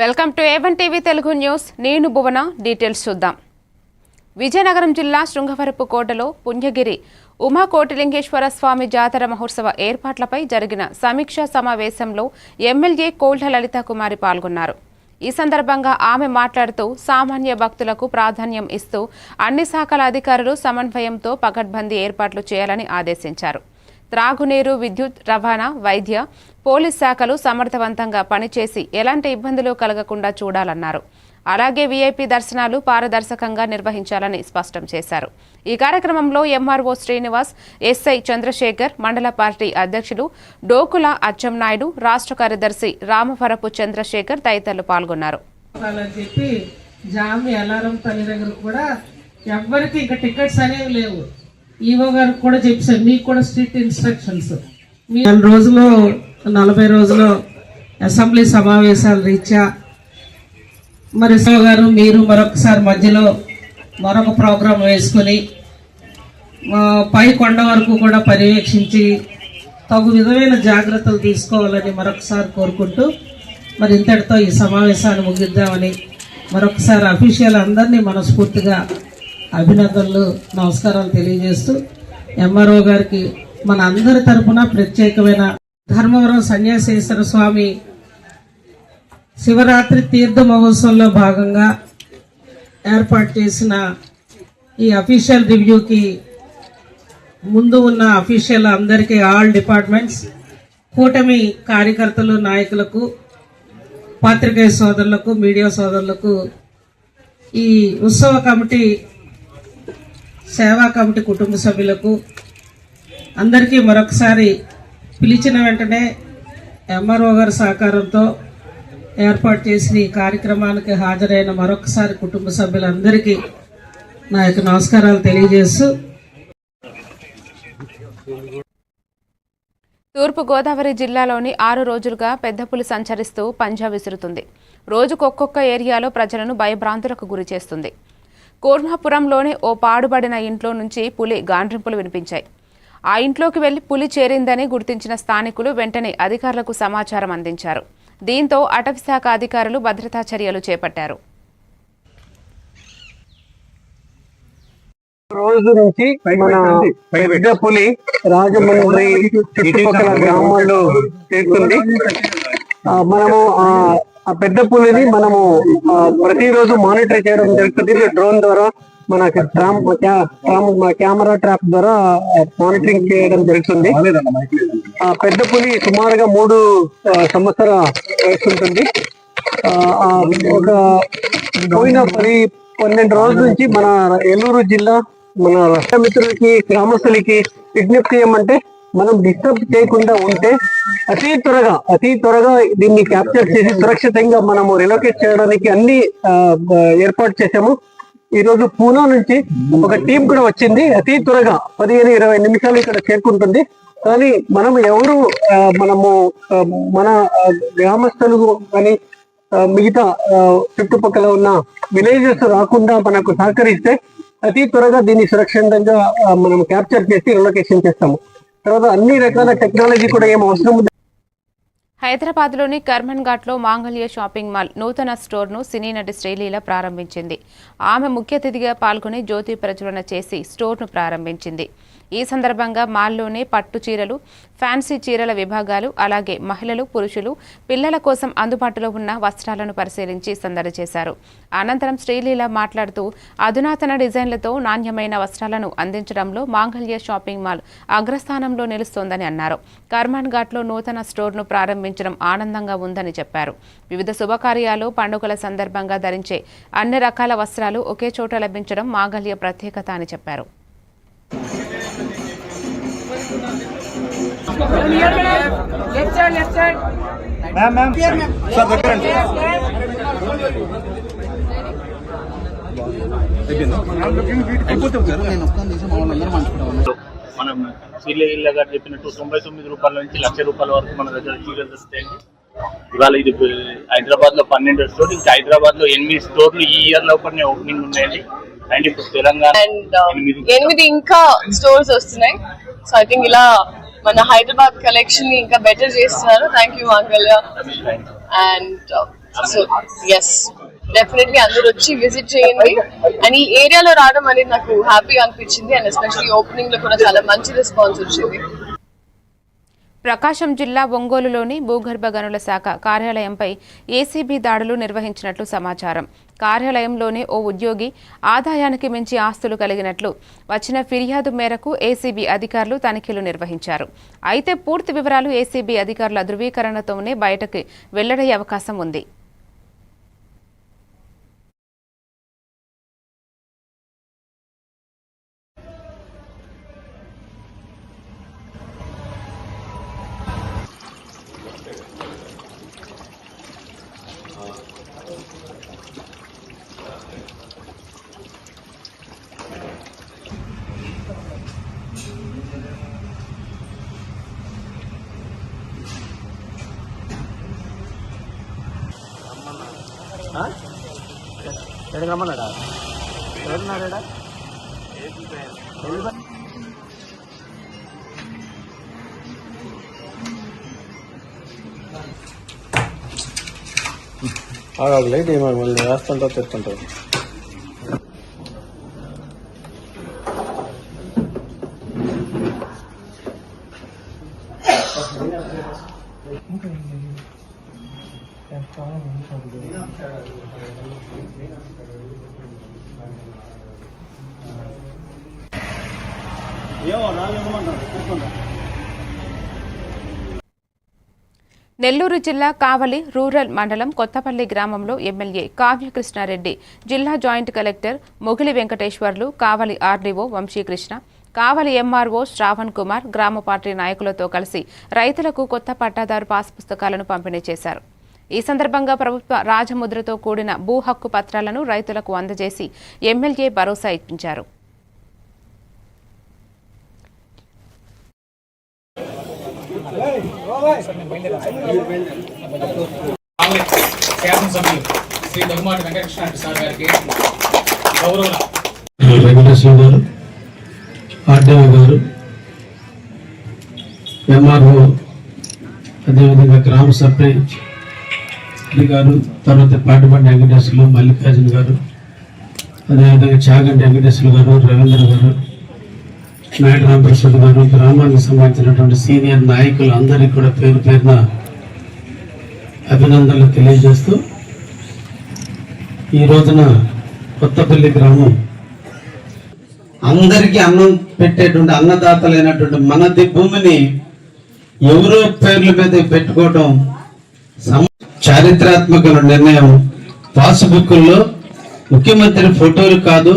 Welcome to A1 TV Telugu news. నేను భువన. Details చూద్దాం. విజయనగరం జిల్లా శృంగవరపు కోటలో పుణ్యగిరి ఉమాకోటిలింగేశ్వర స్వామి జాతర మహోత్సవ ఏర్పాట్లపై జరిగిన సమీక్షా సమావేశంలో ఎమ్మెల్యే కోల్హ లలితా కుమారి పాల్గొన్నారు. ఈ సందర్భంగా ఆమె మాట్లాడుతూ సామాన్య భక్తులకు ప్రాధాన్యం ఇస్తూ అన్ని శాఖల అధికారులు సమన్వయంతో పకడ్బందీ ఏర్పాట్లు చేయాలని ఆదేశించారు. త్రాగునీరు, విద్యుత్, రవాణా, వైద్య, పోలీస్ శాఖలు సమర్థవంతంగా పనిచేసి ఎలాంటి ఇబ్బందులు కలగకుండా చూడాలన్నారు. అలాగే వీఐపీ దర్శనాలు పారదర్శకంగా నిర్వహించాలని స్పష్టం చేశారు. ఈ కార్యక్రమంలో ఎంఆర్ఓ శ్రీనివాస్, ఎస్ఐ చంద్రశేఖర్, మండల పార్టీ అధ్యక్షులు డోకుల అచ్చెన్నాయుడు, రాష్ట్ర కార్యదర్శి రామవరపు చంద్రశేఖర్ తదితరులు పాల్గొన్నారు. ఈవో గారికి కూడా చెప్పారు, మీకు కూడా స్ట్రిక్ట్ ఇన్స్ట్రక్షన్స్. 40 రోజులు 40 రోజులు అసెంబ్లీ సమావేశాలు రీత్యా మరి గారు మీరు మరొకసారి మధ్యలో మరొక ప్రోగ్రాం వేసుకుని పై కొండ వరకు కూడా పర్యవేక్షించి తగు విధమైన జాగ్రత్తలు తీసుకోవాలని మరొకసారి కోరుకుంటూ మరి ఇంతటితో ఈ సమావేశాన్ని ముగిద్దామని మరొకసారి అఫీషియల్ అందరినీ మనస్ఫూర్తిగా అభినందనలు, నమస్కారాలు తెలియజేస్తూ ఎంఆర్ఓ గారికి మన అందరి తరఫున ప్రత్యేకమైన ధర్మవరం సన్యాసేశ్వర స్వామి శివరాత్రి తీర్థ మహోత్సవంలో భాగంగా ఏర్పాటు చేసిన ఈ అఫీషియల్ రివ్యూకి ముందు ఉన్న అఫీషియల్ అందరికీ, ఆల్ డిపార్ట్మెంట్స్, కూటమి కార్యకర్తలు, నాయకులకు, పాత్రికేయ సోదరులకు, మీడియా సోదరులకు, ఈ ఉత్సవ కమిటీ, సేవా కమిటీ కుటుంబ సభ్యులకు అందరికీ మరొకసారి పిలిచిన వెంటనే ఎంఆర్ఓ గారి సహకారంతో ఏర్పాటు చేసిన ఈ కార్యక్రమానికి హాజరైన మరొకసారి కుటుంబ సభ్యులందరికీ నా యొక్క నమస్కారాలు తెలియజేస్తూ తూర్పుగోదావరి జిల్లాలోని 6 రోజులుగా పెద్ద పులి సంచరిస్తూ పంజా విసురుతుంది. రోజుకొక్కొక్క ఏరియాలో ప్రజలను భయభ్రాంతులకు గురి చేస్తుంది. కోర్మాపురంలోని ఓ పాడుబడిన ఇంట్లో నుంచి పులి గాండ్రింపులు వినిపించాయి. ఆ ఇంట్లోకి వెళ్లి పులి చేరిందని గుర్తించిన స్థానికులు వెంటనే అధికారులకు సమాచారం అందించారు. దీంతో అటవీశాఖ అధికారులు భద్రతా చర్యలు చేపట్టారు. రోజు నుంచి మన పెద్ద పులి రాజమండ్రి చుట్టుపక్కల గ్రామాల్లో చేస్తుంది. మనము ఆ పెద్ద పులిని మనము ప్రతిరోజు మానిటర్ చేయడం జరుగుతుంది. డ్రోన్ ద్వారా మన కెమెరా ట్రాప్ ద్వారా మానిటరింగ్ చేయడం జరుగుతుంది. ఆ పెద్ద పులి సుమారుగా 3 సంవత్సరాల వయసు ఉంటుంది. ఒక పోయిన 10-12 రోజుల నుంచి మన ఏలూరు జిల్లా మన రాష్ట్ర మిత్రులకి, గ్రామస్తులకి విజ్ఞప్తి ఏమంటే, మనం డిస్టర్బ్ చేయకుండా ఉంటే అతి త్వరగా దీన్ని క్యాప్చర్ చేసి సురక్షితంగా మనము రిలోకేట్ చేయడానికి అన్ని ఏర్పాటు చేసాము. ఈ రోజు పూనా నుంచి ఒక టీం కూడా వచ్చింది. అతి త్వరగా 15-20 నిమిషాలు ఇక్కడ చేరుకుంటుంది. కానీ మనము మన గ్రామస్తులు కానీ మిగతా చుట్టుపక్కల ఉన్న విలేజెస్ రాకుండా మనకు సహకరిస్తే అతి త్వరగా దీన్ని సురక్షితంగా మనం క్యాప్చర్ చేసి రిలోకేషన్ చేస్తాము. తర్వాత అన్ని రకాల టెక్నాలజీ కూడా ఏం అవసరం. హైదరాబాద్లోని కర్మన్ ఘాట్లో మాంగళ్య షాపింగ్ మాల్ నూతన స్టోర్ను సినీ నటి శ్రీలీల ప్రారంభించింది. ఆమె ముఖ్య అతిథిగా పాల్గొని జ్యోతి ప్రజ్వలన చేసి స్టోర్ను ప్రారంభించింది. ఈ సందర్భంగా మాల్లోనే పట్టు చీరలు, ఫ్యాన్సీ చీరల విభాగాలు, అలాగే మహిళలు, పురుషులు, పిల్లల కోసం అందుబాటులో ఉన్న వస్త్రాలను పరిశీలించి సందడి చేశారు. అనంతరం శ్రీలీల మాట్లాడుతూ అధునాతన డిజైన్లతో నాణ్యమైన వస్త్రాలను అందించడంలో మాంగళ్య షాపింగ్ మాల్ అగ్రస్థానంలో నిలుస్తోందని అన్నారు. కర్మాన్ ఘాట్లో నూతన స్టోర్ను ప్రారంభించడం ఆనందంగా ఉందని చెప్పారు. వివిధ శుభకార్యాలు, పండుగల సందర్భంగా ధరించే అన్ని రకాల వస్త్రాలు ఒకే చోట లభించడం మాంగళ్య ప్రత్యేకత అని చెప్పారు. మనం శ్రీలీల గారు చెప్పినట్టు 99 రూపాయల నుంచి 1,00,000 రూపాయల వరకు మన దగ్గర చీరలు వస్తాయండి. ఇవాళ ఇది హైదరాబాద్ లో 12 స్టోర్లు, ఇంకా హైదరాబాద్ లో 8 స్టోర్లు ఈ ఇయర్ లోపలనే ఓపెనింగ్ ఉన్నాయండి. అండ్ ఇప్పుడు తెలంగాణ 8 ఇంకా స్టోర్స్ వస్తున్నాయి. సో ఐ థింక్ ఇలా మన హైదరాబాద్ కలెక్షన్ ని ఇంకా బెటర్ చేస్తున్నారు. థ్యాంక్ యూ మాంగళ్య. అండ్ సో ఎస్ డెఫినెట్లీ అందరూ వచ్చి విజిట్ చేయండి అండ్ ఈ ఏరియాలో రావడం అనేది నాకు హ్యాపీగా అనిపించింది అండ్ ఎస్పెషల్లీ ఓపెనింగ్ లో కూడా చాలా మంచి రెస్పాన్స్ వచ్చింది. ప్రకాశం జిల్లా ఒంగోలులోని భూగర్భ గనుల శాఖ కార్యాలయంపై ఏసీబీ దాడులు నిర్వహించినట్లు సమాచారం. కార్యాలయంలోని ఓ ఉద్యోగి ఆదాయానికి మించి ఆస్తులు కలిగినట్లు వచ్చిన ఫిర్యాదు మేరకు ఏసీబీ అధికారులు తనిఖీలు నిర్వహించారు. అయితే పూర్తి వివరాలు ఏసీబీ అధికారుల ధృవీకరణతోనే బయటకు వెల్లడయ్యే అవకాశం ఉంది. రమ్మన్నాడా ఎవరున్నాడా లైట్ ఏమో మళ్ళీ వేస్తుంటావు తెస్తుంటావు. నెల్లూరు జిల్లా కావలి రూరల్ మండలం కొత్తపల్లి గ్రామంలో ఎమ్మెల్యే కావ్యకృష్ణారెడ్డి, జిల్లా జాయింట్ కలెక్టర్ మొగిలి వెంకటేశ్వర్లు, కావలి ఆర్డీఓ వంశీకృష్ణ, కావలి ఎంఆర్ఓ శ్రావణ్ కుమార్ గ్రామ పార్టీ నాయకులతో కలిసి రైతులకు కొత్త పట్టాదారు పాస్ పుస్తకాలను పంపిణీ చేశారు. ఈ సందర్భంగా ప్రభుత్వ రాజముద్రతో కూడిన భూ హక్కు పత్రాలను రైతులకు అందజేసి ఎమ్మెల్యే భరోసా ఇచ్చారు. వెంకటేశ్వర గారు, ఆర్డీఓ గారు, ఎంఆర్ఓ, అదేవిధంగా గ్రామ సర్పంచ్ గారు, తర్వాత పాటిబండి వెంకటేశ్వర్లు, మల్లికార్జున గారు, అదేవిధంగా చాగంటి వెంకటేశ్వర్లు గారు, రవీంద్ర గారు, నాయుడు రామప్రసాద్ గారు, గ్రామానికి సంబంధించినటువంటి సీనియర్ నాయకులు అందరికీ కూడా పేరు పేరున అభినందనలు తెలియజేస్తూ, ఈ రోజున కొత్తపల్లి గ్రామం అందరికీ అన్నం పెట్టేటువంటి అన్నదాతలైనటువంటి మనది భూమిని ఎవరో పేర్ల మీద పెట్టుకోవడం చారిత్రాత్మక నిర్ణయం. పాస్బుక్ల్లో ముఖ్యమంత్రి ఫోటోలు కాదు,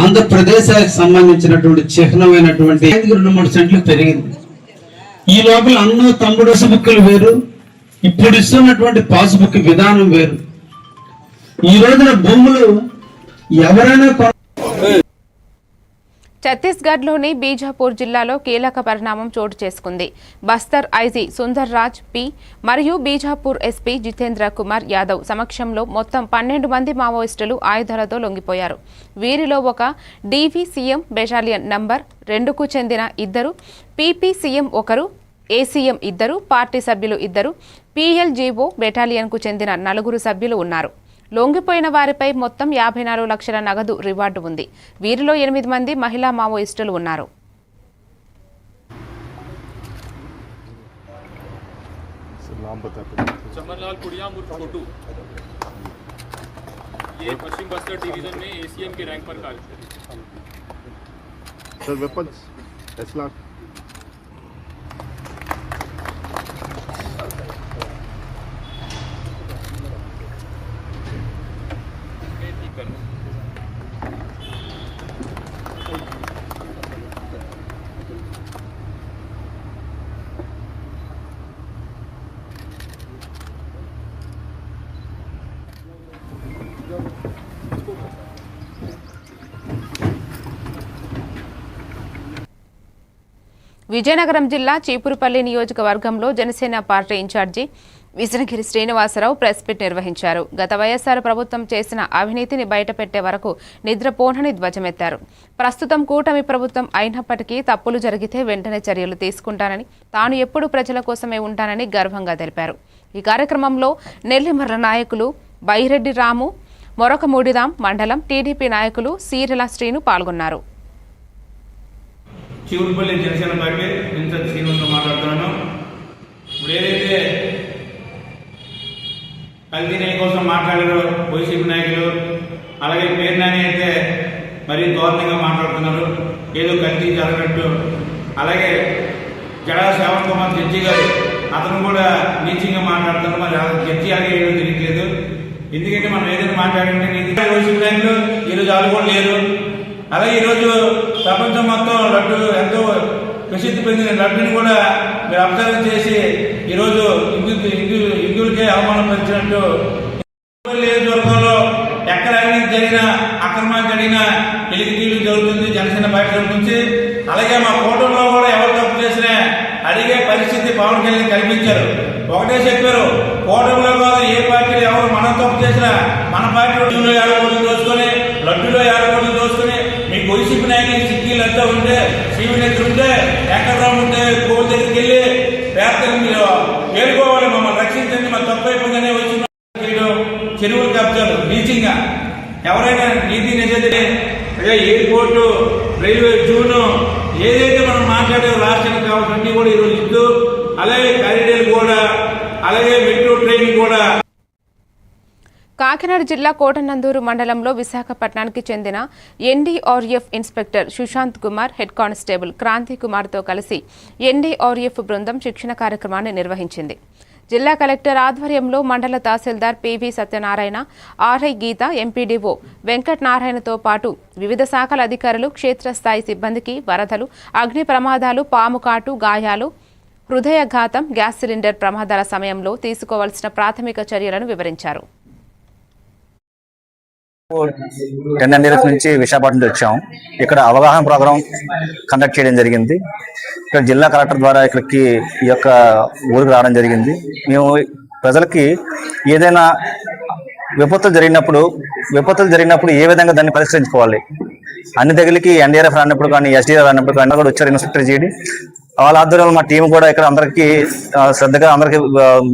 ఆంధ్రప్రదేశానికి సంబంధించినటువంటి చిహ్నమైనటువంటి 2-3 సెంట్లు పెరిగింది. ఈ లోపల అన్న తమ్ముడు పాస్బుక్లు వేరు, ఇప్పుడు ఇస్తున్నటువంటి పాస్బుక్ విధానం వేరు. ఈ రోజున భూములు ఎవరైనా ఛత్తీస్గఢ్లోని బీజాపూర్ జిల్లాలో కీలక పరిణామం చోటు చేసుకుంది. బస్తర్ ఐజీ సుందర్ రాజ్ పి మరియు బీజాపూర్ ఎస్పీ జితేంద్ర కుమార్ యాదవ్ సమక్షంలో మొత్తం 12 మంది మావోయిస్టులు ఆయుధాలతో లొంగిపోయారు. వీరిలో ఒక డీవీసీఎం బెటాలియన్ నంబర్ 2కు చెందిన 2, పీపీసీఎం 1, ఏసీఎం 2, పార్టీ సభ్యులు 2, పీఎల్జీఓ బెటాలియన్కు చెందిన 4 సభ్యులు ఉన్నారు. లొంగిపోయిన వారిపై మొత్తం 54 లక్షల నగదు రివార్డు ఉంది. వీరిలో 8 మంది మహిళా మావోయిస్టులు ఉన్నారు. चमनलाल कुड़ियाम उर्फ छोटू, ये पश्चिम बस्तर डिवीजन में एसीएम के रैंक पर कार्य करते हैं. सर वेपन्स एसलाक విజయనగరం జిల్లా చీపురుపల్లి నియోజకవర్గంలో Janasena party incharge Vijanagiri Srinivasarao press meet నిర్వహించారు. గత వైఎస్ఆర్ ప్రభుత్వం చేసిన అవినీతిని బయటపెట్టే వరకు నిద్రపోనని ధ్వజమెత్తారు. ప్రస్తుతం కూటమి ప్రభుత్వం అయినప్పటికీ తప్పులు జరిగితే వెంటనే చర్యలు తీసుకుంటానని, తాను ఎప్పుడూ ప్రజల కోసమే ఉంటానని గర్వంగా తెలిపారు. ఈ కార్యక్రమంలో నెల్లిమర్ల నాయకులు బైరెడ్డి రాము, మొరకమూడిదాం మండలం టీడీపీ నాయకులు సీరెల శ్రీను పాల్గొన్నారు. చివురుపల్లి జనసేన పార్టీ ఇన్ఛార్జ్ శ్రీనివాస మాట్లాడుతున్నాను. ఇప్పుడు ఏదైతే కల్తీ నెయ్యి కోసం మాట్లాడారో వైసీపీ నాయకులు, అలాగే పేరు నాని అయితే మరీ దారుణంగా మాట్లాడుతున్నారు, ఏదో కల్తీ జరగనట్టు. అలాగే జడా శ్రావణ్ కుమార్ జడ్జి గారు, అతను కూడా నీచంగా మాట్లాడుతున్నారు. మరి జడ్జి అలాగే ఏదో తెలియట్లేదు. ఎందుకంటే మనం ఏదైనా మాట్లాడంటే వైసీపీ నాయకులు ఈరోజు వాళ్ళు కూడా లేరు. అలాగే ఈరోజు ప్రపంచం మొత్తం లడ్డు ఎంతో ప్రసిద్ధి పొందిన లడ్డుని కూడా మీరు అబ్జర్వ్ చేసి ఈరోజు హిందువులకే అవమానపరిచినట్టు నియోజకవర్గంలో ఎక్కడ అవినీతి జరిగినా, అక్రమాలు జరిగినా ఎలిగిటీలు జరుగుతుంది జనసేన పార్టీ తరఫు నుంచి. అలాగే మా కూటమిలో కూడా ఎవరు తప్పు చేసినా అడిగే పరిస్థితి పవన్ కళ్యాణ్ కల్పించారు. ఒకటే చెప్పారు, కూటమిలో కాదు ఏ పార్టీలు ఎవరు మనం తప్పు చేసినా మన పార్టీ 7 కోట్లు దోచుకొని, లడ్డులో 7 కోట్లు దోచుకొని, మీకు వైసీపీ నాయకులు సిక్కీలు అంతా ఉంటే, శ్రీవినేత్రులు ఉంటే, వెంకటరావు ఉంటే కోవిల దగ్గరికి వెళ్ళి పేదలు మీరు వేడుకోవాలి, మమ్మల్ని రక్షించండి, మా తప్పు అయిపోయిందనే వచ్చి చెరువులు కబ్జాలు నీచంగా ఎవరైనా నీతి నిజాయితీ ఎయిర్పోర్టు, రైల్వే జోను ఏదైతే మనం మాట్లాడే రాష్ట్రానికి కావాల్సినవి కూడా ఈరోజు ఇస్తూ, అలాగే కారిడార్లు కూడా, అలాగే మెట్రో ట్రైన్ కూడా. కాకినాడ జిల్లా కోటనందూరు మండలంలో విశాఖపట్నానికి చెందిన NDRF inspector Sushant Kumar, head constable Kranthi కుమార్తో కలిసి ఎన్డీఆర్ఎఫ్ బృందం శిక్షణ కార్యక్రమాన్ని నిర్వహించింది. జిల్లా కలెక్టర్ ఆధ్వర్యంలో మండల తహసీల్దార్ పివి సత్యనారాయణ, ఆర్ఐ గీత, ఎంపీడీఓ వెంకట్ నారాయణతో పాటు వివిధ శాఖల అధికారులు క్షేత్రస్థాయి సిబ్బందికి వరదలు, అగ్ని ప్రమాదాలు, పాము కాటు, గాయాలు, హృదయఘాతం, గ్యాస్ సిలిండర్ ప్రమాదాల సమయంలో తీసుకోవాల్సిన ప్రాథమిక చర్యలను వివరించారు. 10 డేస్ నుంచి విశాఖపట్నం వచ్చాం. ఇక్కడ అవగాహన ప్రోగ్రాం కండక్ట్ చేయడం జరిగింది. ఇక్కడ జిల్లా కలెక్టర్ ద్వారా ఇక్కడికి ఈ యొక్క ఊరికి రావడం జరిగింది. మేము ప్రజలకి ఏదైనా విపత్తులు జరిగినప్పుడు ఏ విధంగా దాన్ని పరిష్కరించుకోవాలి, అన్ని దగ్గరికి ఎన్డీఆర్ఎఫ్ రానప్పుడు కానీ, ఎస్డీఆర్ రానప్పుడు కానీ కూడా వచ్చారు ఇన్స్పెక్టర్ జీడి. వాళ్ళ ఆధ్వర్యంలో మా టీం కూడా ఇక్కడ అందరికీ శ్రద్ధగా అందరికీ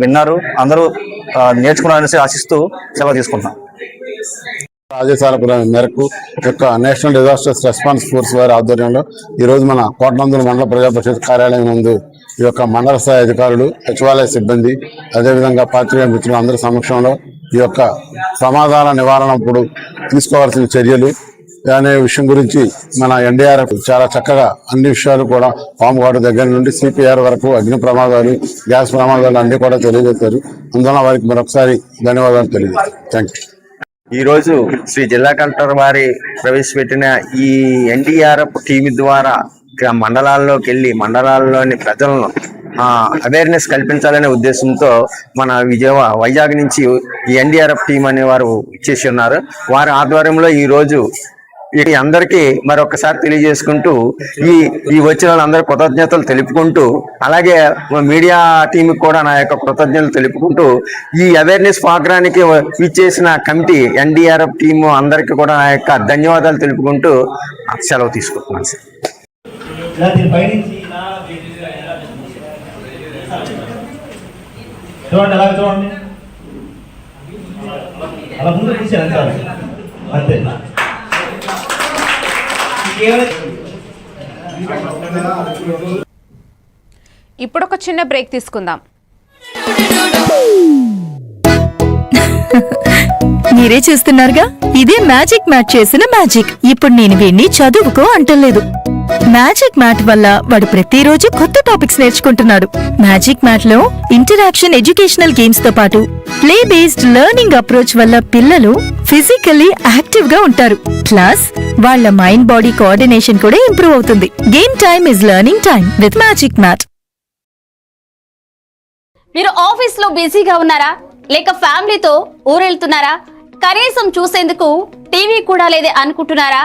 విన్నారు, అందరూ నేర్చుకున్నారనేసి ఆశిస్తూ సెలవు తీసుకుంటున్నాం. ఆదేశాల మేరకు యొక్క నేషనల్ డిజాస్టర్స్ రెస్పాన్స్ ఫోర్స్ వారి ఆధ్వర్యంలో ఈరోజు మన కోటనందూరు మండల ప్రజా పరిషత్ కార్యాలయం నందు ఈ యొక్క మండల స్థాయి అధికారులు, సచివాలయ సిబ్బంది, అదేవిధంగా పాత్రికేయ మిత్రులు అందరి సమక్షంలో ఈ యొక్క ప్రమాదాల నివారణప్పుడు తీసుకోవాల్సిన చర్యలు అనే విషయం గురించి మన ఎన్డీఆర్ఎఫ్ చాలా చక్కగా అన్ని విషయాలు కూడా పాము కాటు దగ్గర నుండి సిపిఆర్ వరకు అగ్ని ప్రమాదాలు, గ్యాస్ ప్రమాదాలు అన్ని కూడా తెలియజేశారు. అందువల్ల వారికి మరొకసారి ధన్యవాదాలు తెలియజేస్తారు. Thank you. ఈ రోజు శ్రీ జిల్లా కలెక్టర్ వారి ప్రవేశపెట్టిన ఈ ఎన్డీఆర్ఎఫ్ టీవీ ద్వారా మండలాల్లోకి వెళ్ళి మండలాల్లోని ప్రజలను అవేర్నెస్ కల్పించాలనే ఉద్దేశంతో మన వైజాగ్ నుంచి ఈ ఎన్డీఆర్ఎఫ్ టీం అనే వారు ఇచ్చేసి ఉన్నారు. వారి ఆధ్వర్యంలో ఈ రోజు అందరికీ మరొకసారి తెలియజేసుకుంటూ ఈ వచ్చిన వాళ్ళందరూ కృతజ్ఞతలు తెలుపుకుంటూ, అలాగే మీడియా టీంకి కూడా నా యొక్క కృతజ్ఞతలు తెలుపుకుంటూ, ఈ అవేర్నెస్ ప్రోగ్రానికి ఇచ్చేసిన కమిటీ ఎన్డీఆర్ఎఫ్ టీము అందరికీ కూడా నా యొక్క ధన్యవాదాలు తెలుపుకుంటూ సెలవు తీసుకుంటున్నాను సార్. ఇప్పుడు ఒక చిన్న బ్రేక్ తీసుకుందాం. మీరే చూస్తున్నారుగా, ఇదే మ్యాజిక్ మ్యాట్ చేసిన మ్యాజిక్. ఇప్పుడు నేను వీణ్ణి చదువుకో అంటలేదు. మ్యాజిక్ మ్యాట్ వల్ల వాడు ప్రతిరోజు కొత్త టాపిక్స్ నేర్చుకుంటున్నాడు. మ్యాజిక్ మ్యాట్ లో ఇంటరాక్షన్, ఎడ్యుకేషనల్ గేమ్స్ తో పాటు ప్లే బేస్డ్ లెర్నింగ్ అప్రోచ్ వల్ల పిల్లలు ఫిజికల్లీ యాక్టివ్ గా ఉంటారు. ప్లస్ వాళ్ళ మైండ్ బాడీ కోఆర్డినేషన్ కూడా ఇంప్రూవ్ అవుతుంది. Game time is learning time with Magic Mat. మీరు ఆఫీస్ లో బిజీగా ఉన్నారా, లేక ఫ్యామిలీతో ఊరెళ్తున్నారా, కనీసం చూసేందుకు టీవీ కూడా లేదే అనుకుంటున్నారా,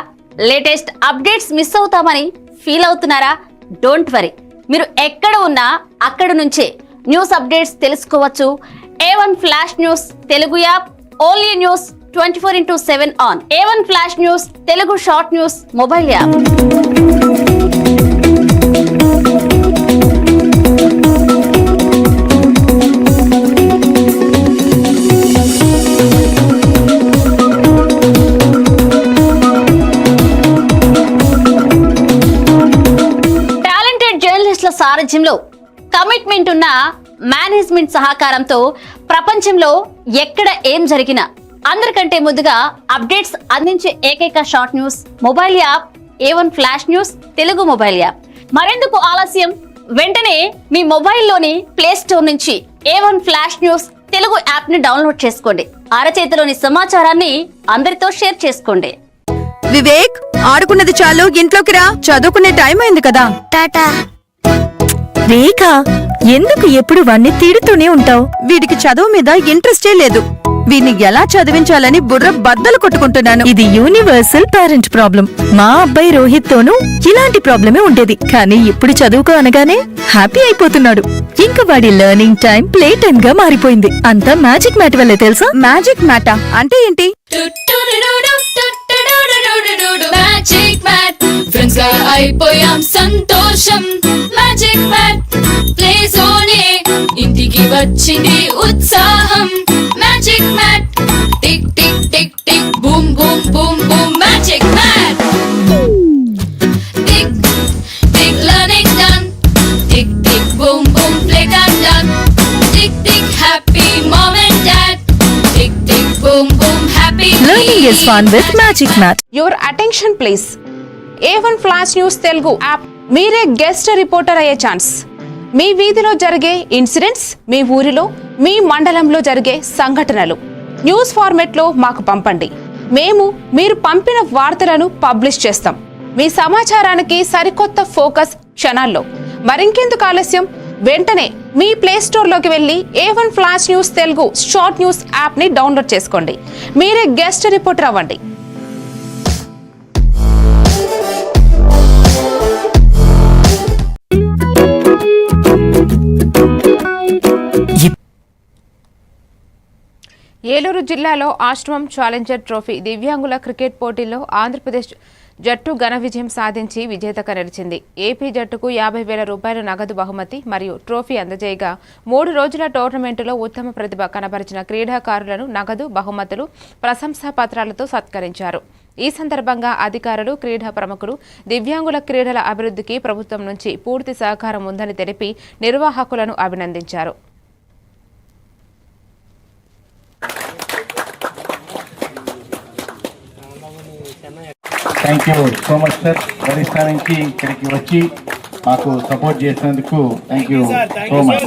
లేటెస్ట్ అప్డేట్స్ మిస్ అవుతామని ఫీల్ అవుతున్నారా? డోంట్ వరీ, మీరు ఎక్కడ ఉన్నా అక్కడ నుంచే న్యూస్ అప్డేట్స్ తెలుసుకోవచ్చు. A1 flash news Telugu app, only news 24/7 on. A1 flash news Telugu short news mobile app. నేపథ్యంలో కమిట్మెంట్ ఉన్న మేనేజ్మెంట్ సహకారంతో ప్రపంచంలో ఎక్కడ ఏం జరిగినా అందరికంటే ముందుగా అప్డేట్స్ అందించే ఏకైక short news mobile app A1 flash news Telugu mobile app. మరెందుకు ఆలస్యం, వెంటనే మీ మొబైల్లోని ప్లే స్టోర్ నుంచి A1 flash news Telugu app ని డౌన్లోడ్ చేసుకోండి. అరచేతిలోని సమాచారాన్ని అందరితో షేర్ చేసుకోండి. వివేక్, ఆడుకున్నది చాలు, ఇంట్లోకి రా, చదువుకునే టైం అయింది కదా. టాటా. రేఖ, ఎందుకు ఎప్పుడు వాణ్ణి తిడుతూనే ఉంటావు? వీడికి చదువు మీద ఇంట్రెస్టే లేదు. వీడిని ఎలా చదివించాలని బుర్ర బద్దలు కొట్టుకుంటున్నాను. ఇది యూనివర్సల్ పేరెంట్ ప్రాబ్లం. మా అబ్బాయి రోహిత్ తోనూ ఇలాంటి ప్రాబ్లమే ఉండేది, కానీ ఇప్పుడు చదువుకో అనగానే హ్యాపీ అయిపోతున్నాడు. ఇంక వాడి లెర్నింగ్ టైం ప్లే టైం గా మారిపోయింది. అంతా మ్యాజిక్ మ్యాట్ వల్లే తెలుసా? మ్యాజిక్ మ్యాటా అంటే ఏంటి? మ్యాజిక్ మ్యాట్ ఫ్రెండ్స్ గా అయిపోయాం సంతోషం. మ్యాజిక్ మ్యాట్ ప్లే జోనే ఇంటికి వచ్చింది ఉత్సాహం. Magic Mat tick tick tick tick boom boom boom boom. Magic Mat tick tick learning done. Tick tick boom boom play done done. Tick tick happy mom and dad. Tick tick boom boom happy. Learning is fun with Magic Mat. Your attention please. A1 flash news Telugu app. మీరే guest reporter అయ్యే chance. మీ వీధిలో జరిగే incidents, మీ ఊరిలో, మీ మండలంలో జరిగే సంఘటనలు news ఫార్మెట్లో మాకు పంపండి. మేము మీరు పంపిన వార్తలను పబ్లిష్ చేస్తాం. మీ సమాచారానికి సరికొత్త ఫోకస్ క్షణాల్లో. మరింకెందుకు ఆలస్యం, వెంటనే మీ ప్లే స్టోర్లోకి వెళ్ళి A1 flash news Telugu short news యాప్ని డౌన్లోడ్ చేసుకోండి. మీరే గెస్ట్ రిపోర్టర్ అవ్వండి. ఏలూరు జిల్లాలో ఆశ్రమం ఛాలెంజర్ ట్రోఫీ దివ్యాంగుల క్రికెట్ పోటీల్లో ఆంధ్రప్రదేశ్ జట్టు ఘన విజయం సాధించి విజేతగా నిలిచింది. ఏపీ జట్టుకు 50,000 రూపాయల నగదు బహుమతి మరియు ట్రోఫీ అందజేయగా 3 రోజుల టోర్నమెంటులో ఉత్తమ ప్రతిభ కనబరిచిన క్రీడాకారులను నగదు బహుమతులు, ప్రశంసా పత్రాలతో సత్కరించారు. ఈ సందర్భంగా అధికారులు, క్రీడా ప్రముఖులు దివ్యాంగుల క్రీడల అభివృద్ధికి ప్రభుత్వం నుంచి పూర్తి సహకారం ఉందని తెలిపి నిర్వాహకులను అభినందించారు. Thank you so much sir. Orissa నుంచి ఇక్కడికి వచ్చి మాకు సపోర్ట్ చేసినందుకు థ్యాంక్ యూ సో మచ్.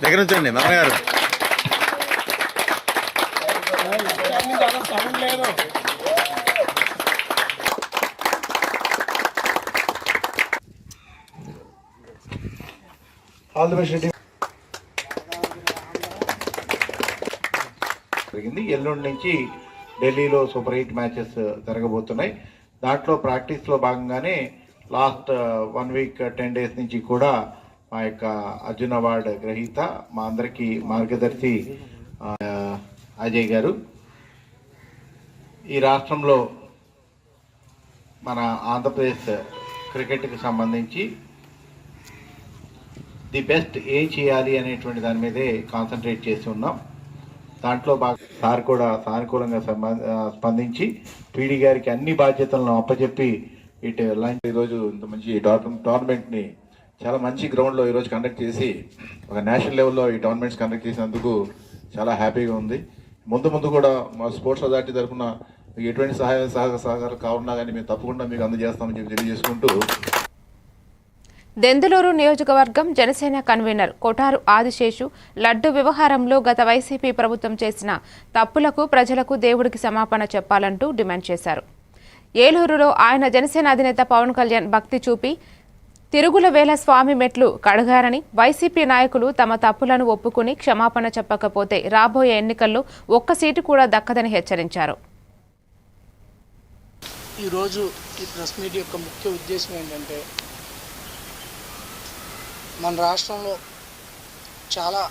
దగ్గర నుంచండి నాన్నగారు. All the best. జరిగింది. ఎల్లుండి నుంచి ఢిల్లీలో సూపర్ 8 మ్యాచెస్ జరగబోతున్నాయి. దాంట్లో ప్రాక్టీస్లో భాగంగానే లాస్ట్ 1 వీక్ 10 డేస్ నుంచి కూడా మా యొక్క అర్జున్ అవార్డ్ గ్రహీత, మా అందరికీ మార్గదర్శి అజయ్ గారు ఈ రాష్ట్రంలో మన ఆంధ్రప్రదేశ్ క్రికెట్కి సంబంధించి ది బెస్ట్ ఏం చేయాలి అనేటువంటి దాని మీదే కాన్సన్ట్రేట్ చేసి ఉన్నాం. దాంట్లో బాగా సార్ కూడా సానుకూలంగా స్పందించి పీడీ గారికి అన్ని బాధ్యతలను అప్పచెప్పి ఇటు లంచ్ ఈరోజు ఇంత మంచి టోర్నమెంట్ని చాలా మంచి గ్రౌండ్లో ఈరోజు కండక్ట్ చేసి ఒక నేషనల్ లెవెల్లో ఈ టోర్నమెంట్స్ కండక్ట్ చేసినందుకు చాలా హ్యాపీగా ఉంది. ముందు కూడా మా స్పోర్ట్స్ అథారిటీ తరఫున మీకు ఎటువంటి సహకారం కావాలన్నా కానీ మేము తప్పకుండా మీకు అందజేస్తామని చెప్పి తెలియజేసుకుంటూ, దెందులూరు నియోజకవర్గం జనసేన కన్వీనర్ కొఠారు ఆదిశేషు లడ్డు వ్యవహారంలో గత వైసీపీ ప్రభుత్వం చేసిన తప్పులకు ప్రజలకు దేవుడికి క్షమాపణ చెప్పాలంటూ డిమాండ్ చేశారు. ఏలూరులో ఆయన జనసేన అధినేత పవన్ కళ్యాణ్ భక్తి చూపి తిరుగుల వేల స్వామి మెట్లు కడగారని, వైసీపీ నాయకులు తమ తప్పులను ఒప్పుకుని క్షమాపణ చెప్పకపోతే రాబోయే ఎన్నికల్లో ఒక్క సీటు కూడా దక్కదని హెచ్చరించారు. ఈరోజు ఈ ప్రెస్ మీట్ యొక్క ముఖ్య ఉద్దేశం ఏంటంటే, మన రాష్ట్రంలో చాలా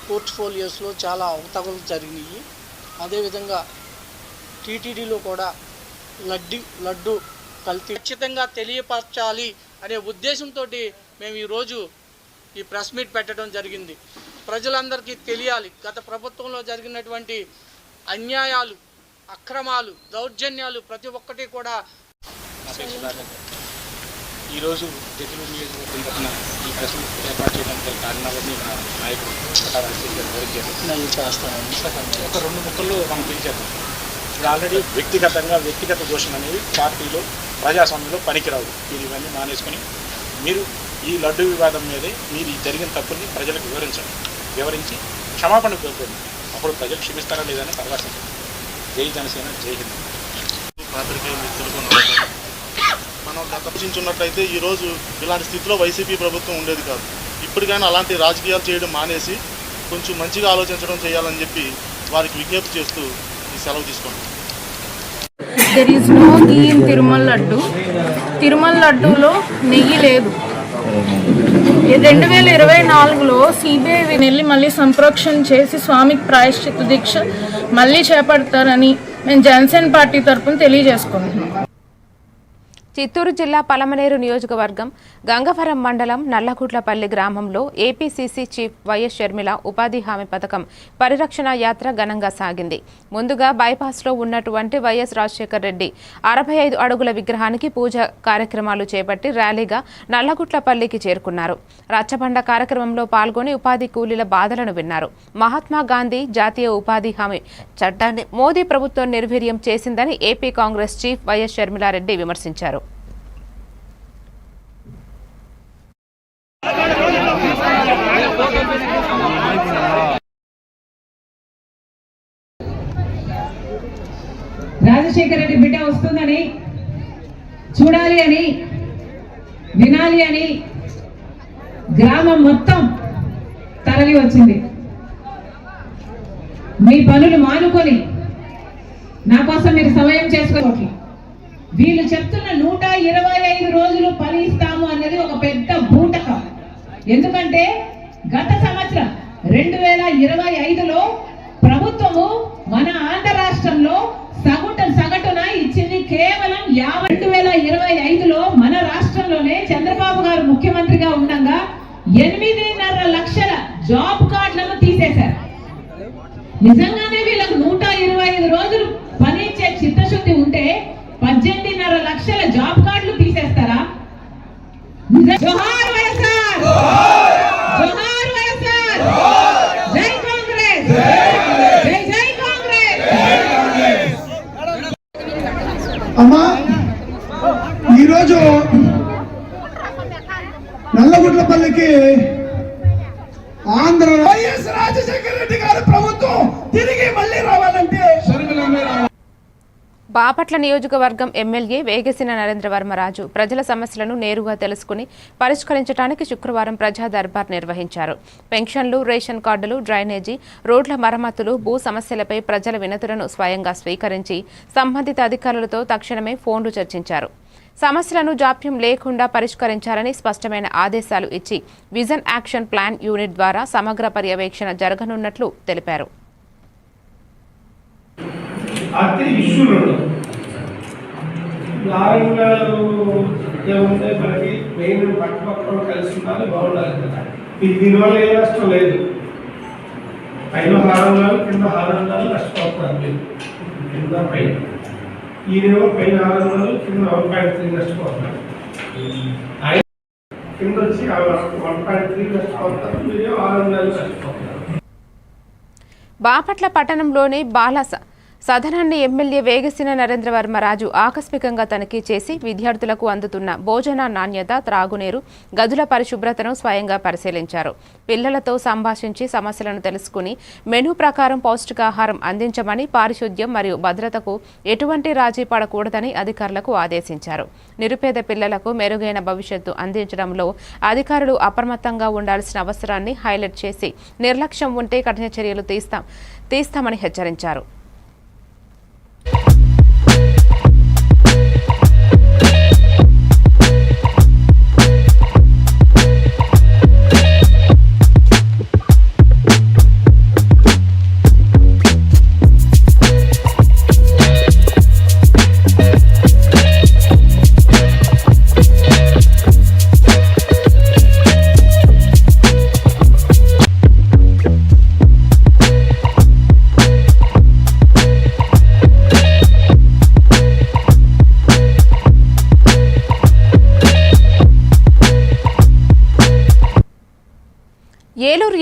పోర్ట్ఫోలియోస్లో చాలా అవకతవకలు జరిగినాయి. అదేవిధంగా టీటీడీలో కూడా లడ్డు కల్తీ ఖచ్చితంగా తెలియపరచాలి అనే ఉద్దేశంతో మేము ఈరోజు ఈ ప్రెస్ మీట్ పెట్టడం జరిగింది. ప్రజలందరికీ తెలియాలి గత ప్రభుత్వంలో జరిగినటువంటి అన్యాయాలు, అక్రమాలు, దౌర్జన్యాలు ప్రతి ఒక్కటి కూడా. ఈరోజు జగిత్యాల నియోజకవర్గం తరఫున ఈ ప్రెస్ మీట్ ఏర్పాటు చేయడానికి కారణాలని మన నాయకుడు ఒక 2 ముక్కల్లో మనం పిలిచాము. ఇప్పుడు ఆల్రెడీ వ్యక్తిగత దోషం అనేవి పార్టీలో ప్రజాస్వామ్యంలో పనికిరావు. మీరు ఇవన్నీ మానేసుకొని మీరు ఈ లడ్డు వివాదం మీదే మీరు ఈ జరిగిన తప్పుల్ని ప్రజలకు వివరించి క్షమాపణ కోరుకోండి. అప్పుడు ప్రజలు క్షమిస్తారా లేదని తర్వాత జై జనసేన, జై హింద్. పాత్రికేయ మిత్రులకు మనం తప్పించున్నట్టయితే ఈరోజు ఇలాంటి స్థితిలో వైసీపీ ప్రభుత్వం ఉండేది కాదు. ఇప్పటికైనా అలాంటి రాజకీయాలు చేయడం మానేసి కొంచెం మంచిగా ఆలోచించడం చేయాలని చెప్పి వారికి విజ్ఞప్తి చేస్తూ ఈ సెలవు తీసుకుంటాం. There is no ghee in Tirumala laddu. Tirumala లడ్డూలో నెయ్యి లేదు. 2024లో సిబిఐ వెళ్ళి మళ్ళీ సంప్రోక్షణ చేసి స్వామికి ప్రాయశ్చిత్త దీక్ష మళ్ళీ చేపడతారని మేము జనసేన పార్టీ తరఫున తెలియజేసుకుంటున్నాం. చిత్తూరు జిల్లా పలమనేరు నియోజకవర్గం గంగవరం మండలం నల్లగుట్లపల్లి గ్రామంలో ఏపీసీసీ చీఫ్ వైఎస్ షర్మిల ఉపాధి హామీ పథకం పరిరక్షణ యాత్ర ఘనంగా సాగింది. ముందుగా బైపాస్లో ఉన్నటువంటి వైఎస్ రాజశేఖర రెడ్డి 65 అడుగుల విగ్రహానికి పూజ కార్యక్రమాలు చేపట్టి ర్యాలీగా నల్లగుట్లపల్లికి చేరుకున్నారు. రచ్చబండ కార్యక్రమంలో పాల్గొని ఉపాధి కూలీల బాధలను విన్నారు. మహాత్మా గాంధీ జాతీయ ఉపాధి హామీ చట్టాన్ని మోదీ ప్రభుత్వం నిర్వీర్యం చేసిందని AP Congress chief YS Sharmila Reddy విమర్శించారు. రాజశేఖర రెడ్డి బిడ్డ వస్తుందని చూడాలి అని వినాలి అని గ్రామం మొత్తం తరలి వచ్చింది. మీ పనులు మానుకొని నా కోసం మీరు సమయం చేసుకోవాలి. వీళ్ళు చెప్తున్న 125 రోజులు పని ఇస్తాము అన్నది ఒక పెద్ద బూటకం. ఎందుకంటే గత సంవత్సరం 2025లో ప్రభుత్వము మన ఆంధ్ర రాష్ట్రంలో సగటున ఇచ్చింది కేవలం 2025లో మన రాష్ట్రంలోనే చంద్రబాబు గారు ముఖ్యమంత్రిగా ఉండగా 8.5 లక్షల జాబ్ కార్డులను తీసేశారు. నిజంగానే వీళ్ళకు 125 రోజులు పని ఇచ్చే చిత్తశుద్ధి ఉంటే 18.5 లక్షల జాబ్ కార్డులు తీసేస్తారా? జోహార్ వైఎస్ఆర్, జోహార్ వైఎస్ఆర్, జై కాంగ్రెస్, జై జై కాంగ్రెస్. అమ్మా, ఈరోజు నల్లగుట్లపల్లికి ఆంధ్ర వైఎస్ రాజశేఖర రెడ్డి గారి ప్రభుత్వం తిరిగి మళ్ళీ రావాలంటే బాపట్ల నియోజకవర్గం ఎమ్మెల్యే వేగసిన నరేంద్రవర్మరాజు ప్రజల సమస్యలను నేరుగా తెలుసుకుని పరిష్కరించడానికి శుక్రవారం ప్రజా దర్బార్ నిర్వహించారు. పెన్షన్లు, రేషన్ కార్డులు, డ్రైనేజీ, రోడ్ల మరమ్మతులు, భూ సమస్యలపై ప్రజల వినతులను స్వయంగా స్వీకరించి సంబంధిత అధికారులతో తక్షణమే ఫోన్లు చర్చించారు. సమస్యలను జాప్యం లేకుండా పరిష్కరించాలని స్పష్టమైన ఆదేశాలు ఇచ్చి విజన్ యాక్షన్ ప్లాన్ యూనిట్ ద్వారా సమగ్ర పర్యవేక్షణ జరగనున్నట్లు తెలిపారు. అతి ఇష్యూలు ఏముంటే మనకి మెయిన్ పట్టుపక్కల కలిసి ఉండాలి, బాగుండాలి కదా. దీనివల్ల ఏ నష్టం లేదు. పైన హారంగాలు, కింద హారంగాలు నష్టపోతున్నారు. మీరు కింద పైన ఈయనేమో పైన హారంగాలు, కింద 1.3 నష్టపోతున్నారు. కింద వచ్చి 1.3 నష్టపోతున్నారు, మీరు హారంగాలు నష్టపోతున్నారు. బాపట్ల పట్టణంలోని బాల సదనాన్ని ఎమ్మెల్యే వేగసిన నరేంద్రవర్మరాజు ఆకస్మికంగా తనిఖీ చేసి విద్యార్థులకు అందుతున్న భోజన నాణ్యత, త్రాగునీరు, గదుల పరిశుభ్రతను స్వయంగా పరిశీలించారు. పిల్లలతో సంభాషించి సమస్యలను తెలుసుకుని మెనూ ప్రకారం పౌష్టికాహారం అందించమని, పారిశుద్ధ్యం మరియు భద్రతకు ఎటువంటి రాజీ పడకూడదని అధికారులకు ఆదేశించారు. నిరుపేద పిల్లలకు మెరుగైన భవిష్యత్తు అందించడంలో అధికారులు అప్రమత్తంగా ఉండాల్సిన అవసరాన్ని హైలైట్ చేసి నిర్లక్ష్యం ఉంటే కఠిన చర్యలు తీస్తామని హెచ్చరించారు.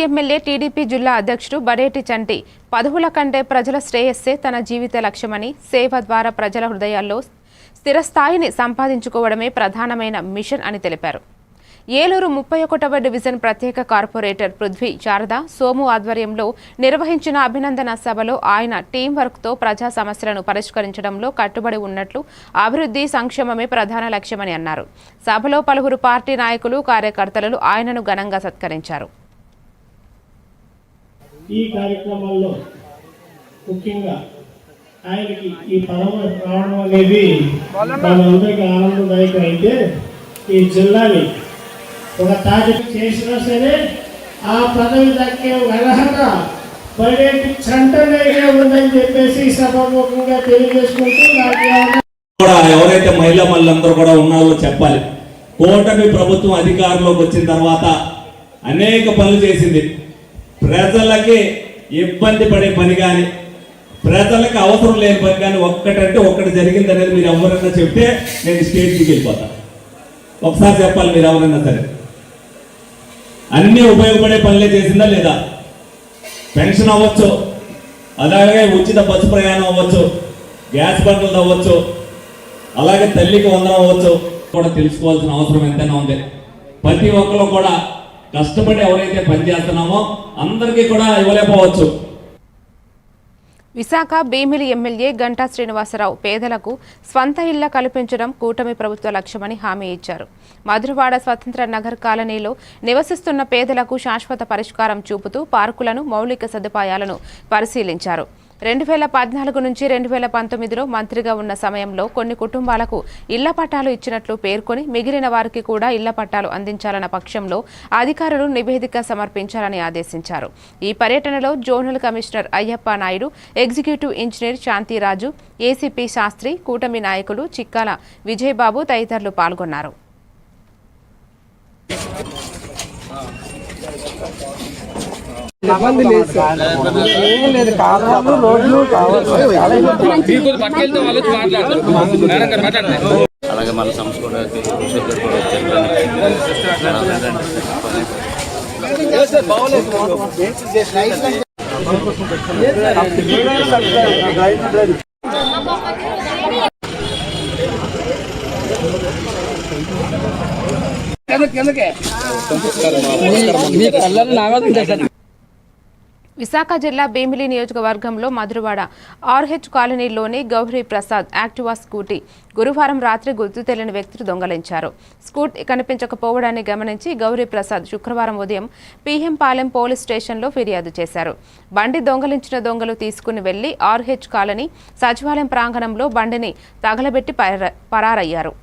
ఎమ్మెల్యే టీడీపీ జిల్లా అధ్యక్షుడు బడేటి చంటి పదవుల కంటే ప్రజల శ్రేయస్సే తన జీవిత లక్ష్యమని, సేవ ద్వారా ప్రజల హృదయాల్లో స్థిరస్థాయిని సంపాదించుకోవడమే ప్రధానమైన మిషన్ అని తెలిపారు. ఏలూరు 31వ డివిజన్ ప్రత్యేక కార్పొరేటర్ పృథ్వీ శారద సోము ఆధ్వర్యంలో నిర్వహించిన అభినందన సభలో ఆయన టీం వర్క్తో ప్రజా సమస్యలను పరిష్కరించడంలో కట్టుబడి ఉన్నట్లు, అభివృద్ధి సంక్షేమమే ప్రధాన లక్ష్యమని అన్నారు. సభలో పలువురు పార్టీ నాయకులు, కార్యకర్తలు ఆయనను ఘనంగా సత్కరించారు. ఈ కార్యక్రమాల్లో ముఖ్యంగా ఆయనకి ఈ పదవి రావడం అనేది మనందరికీ ఆనందదాయకం. అయితే ఈ జిల్లాని ఒక టార్గెట్ చేసినా సరే ఆ పదవి దక్కే అర్హత బడేటి చంటనే ఉందని చెప్పేసి సభాముఖంగా తెలియజేసుకుంటూ కూడా ఎవరైతే మహిళా మళ్ళందరూ కూడా ఉన్నారో చెప్పాలి. కూటమి ప్రభుత్వం అధికారంలోకి వచ్చిన తర్వాత అనేక పనులు చేసింది. ప్రజలకి ఇబ్బంది పడే పని కానీ, ప్రజలకు అవసరం లేని పని కానీ ఒక్కటంటే ఒక్కటి జరిగింది అనేది మీరు ఎవరైనా చెప్తే నేను స్టేజ్కి వెళ్ళిపోతాను. ఒకసారి చెప్పాలి మీరు ఎవరైనా సరే. అన్నీ ఉపయోగపడే పనులే చేసిందా లేదా? పెన్షన్ అవ్వచ్చు, అలాగే ఉచిత బస్సు ప్రయాణం అవ్వచ్చు, గ్యాస్ బండ్లు అవ్వచ్చు, అలాగే తల్లికి వందనం అవ్వచ్చు. కూడా తెలుసుకోవాల్సిన అవసరం ఎంతైనా ఉంది. ప్రతి ఒక్కరు కూడా కష్టపడి ఎవరైతే పనిచేస్తున్నామో అందరికీ కూడా ఇవ్వలేకపోవచ్చు. విశాఖ భీమిలి ఎమ్మెల్యే గంటా శ్రీనివాసరావు పేదలకు స్వంత ఇళ్ల కల్పించడం కూటమి ప్రభుత్వ లక్ష్యమని హామీ ఇచ్చారు. మధురవాడ స్వతంత్ర నగర్ కాలనీలో నివసిస్తున్న పేదలకు శాశ్వత పరిష్కారం చూపుతూ పార్కులను, మౌలిక సదుపాయాలను పరిశీలించారు. 2014 నుంచి 2019లో మంత్రిగా ఉన్న సమయంలో కొన్ని కుటుంబాలకు ఇళ్ల పట్టాలు ఇచ్చినట్లు పేర్కొని మిగిలిన వారికి కూడా ఇళ్ల పట్టాలు అందించాలన్న పక్షంలో అధికారులు నివేదిక సమర్పించాలని ఆదేశించారు. ఈ పర్యటనలో zonal commissioner Ayyappa Naidu, executive engineer Shantiraju, ACP Sastry, కూటమి నాయకులు చిక్కాల విజయబాబు తదితరులు పాల్గొన్నారు. అలాగే మన సంస్కృతి విశాఖ జిల్లా భీమిలి నియోజకవర్గంలో మధురవాడ ఆర్హెచ్ కాలనీలోని గౌరీ ప్రసాద్ యాక్టివా స్కూటీ గురువారం రాత్రి గుర్తు తెలియని వ్యక్తులు దొంగలించారు. స్కూటీ కనిపించకపోవడాన్ని గమనించి గౌరీ ప్రసాద్ శుక్రవారం ఉదయం పీఎం పాలెం పోలీస్ స్టేషన్లో ఫిర్యాదు చేశారు. బండి దొంగలించిన దొంగలు తీసుకుని వెళ్లి ఆర్హెచ్ కాలనీ సచివాలయం ప్రాంగణంలో బండిని తగలబెట్టి పరారయ్యారు.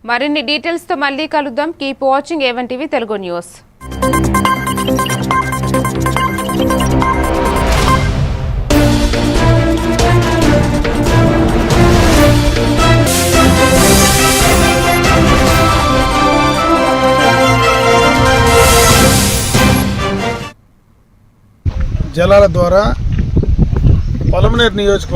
మరిన్ని డీటెయిల్స్ తో మళ్ళీ కలుద్దాం. Keep watching A1 TV Telugu news. జలాల ద్వారా పొలమనేరు నియోజకవర్గం